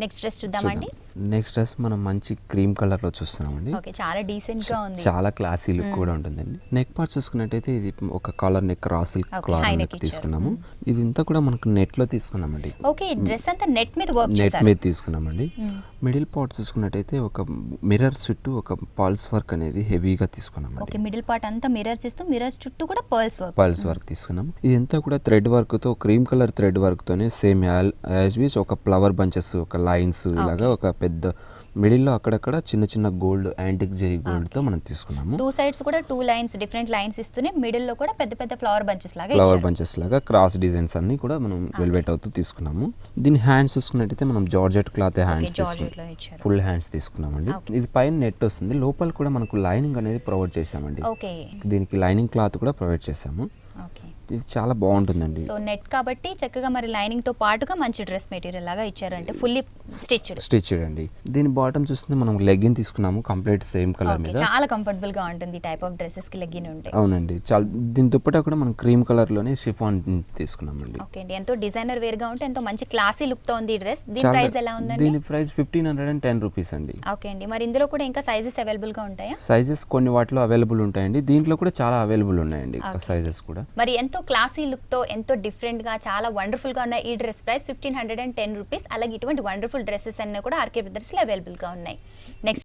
Next dress చూద్దామండి. Next dress మనం మంచి క్రీమ్ కలర్ లో చూస్తున్నామండి. ఓకే, చాలా డీసెంట్ గా ఉంది, చాలా క్లాసీ లుక్ కూడా ఉంటుందండి. నెక్ పార్ట్ చూసుకున్నట్టయితే ఇది ఒక కాలర్ నెక్ రాస్ కాలర్ నెక్ తీసుకున్నాము. ఇది ఇంతా కూడా మనకు నెట్ లో తీసుకున్నామండి. ఓకే, డ్రెస్ అంతా నెట్ మీద వర్క్ నెట్ చేశారు. మీద తీసుకున్నామండి. మిడిల్ పార్ట్ చూసుకున్నట్టయితే ఒక మిర్రర్ చుట్టూ ఒక పల్స్ వర్క్ అనేది హెవీగా తీసుకున్నామండి. ఓకే, మిడిల్ పార్ట్ అంతా మిర్రర్స్ ఇస్తూ మిర్రర్స్ చుట్టూ కూడా పర్ల్స్ వర్క్ తీసుకున్నాం. ఇది అంతా కూడా థ్రెడ్ వర్క్ తో క్రీమ్ కలర్ థ్రెడ్ వర్క్ తోనే సేమ్ యాజ్ వీస్ ఒక ఫ్లవర్ బంచెస్ ఒక లైన్స్ లాగా ఒక పెద్ద మిడిల్ లో అక్కడక్కడ చిన్న చిన్న గోల్డ్ యాంటిక్ జెరీ గోల్డ్ తో మనం తీసుకున్నాము. టూ సైడ్స్ కూడా టూ లైన్స్ డిఫరెంట్ లైన్స్ ఇస్తూనే మిడిల్ లో కూడా పెద్ద పెద్ద ఫ్లవర్ బంచెస్ లాగా క్రాస్ డిజైన్స్ అన్ని కూడా మనం వెల్వెట్ అవుతూ తీసుకున్నాము. దీని హ్యాండ్స్ చూసుకున్నట్టయితే మనం జార్జెట్ క్లాత్ హ్యాండ్స్ తీసుకున్నాం. ఫుల్ హ్యాండ్స్ తీసుకున్నామండి. ఇది పైన నెట్ వస్తుంది, లోపల కూడా మనకు లైనింగ్ అనేది ప్రొవైడ్ చేసామండి. దీనికి లైనింగ్ క్లాత్ కూడా ప్రొవైడ్ చేసాము. ఇది చాలా బాగుంటుందండి. సో నెట్ కాబట్టి చక్కగా మరి లైనింగ్ తో పాటుగా మంచి డ్రెస్ మెటీరియల్ లాగా ఇచ్చారు, అంటే ఫుల్లీ స్టిచ్డ్ అండి. దీని బాటమ్ చూస్తే మనం లెగ్గిన్ తీసుకున్నాము కంప్లీట్ సేమ్ కలర్ మీద. చాలా కంఫర్టబుల్ గా ఉంటుంది టైప్ ఆఫ్ డ్రెస్సెస్ కి లెగ్గిన్ ఉంటాయి. అవునండి, చాలా. దీని దుపట్టా కూడా మనం క్రీమ్ కలర్ లోనే షిఫాన్ తీసుకున్నామండి. ఓకే అండి, ఎంతో డిజైనర్ వేర్ గా ఉంటే ఎంతో మంచి క్లాసీ లుక్ తో ఉంది ఈ డ్రెస్. దీని ప్రైస్ ఎలా ఉందండి? దీని ప్రైస్ 1510 రూపీస్ అండి. ఓకే అండి, మరి ఇందులో కూడా ఇంకా సైజెస్ అవైలబుల్ గా ఉంటాయా? సైజెస్ కొన్ని వాటిలో అవైలబుల్ ఉంటాయండి, దీంట్లో కూడా చాలా అవైలబుల్ ఉన్నాయండి సైజెస్ కూడా. మరి ఎంతో క్లాసీ లుక్ తో ఎంతో డిఫరెంట్ గా చాలా వండర్ఫుల్ గా ఉన్న ఈ డ్రెస్ ప్రైస్ 1510 రూపీస్. అలాగే ఇటువంటి వండర్ఫుల్ డ్రెస్సెస్ అన్ని కూడా ఆర్కే బ్రదర్స్ లో అవైలబుల్ గా ఉన్నాయి. నెక్స్ట్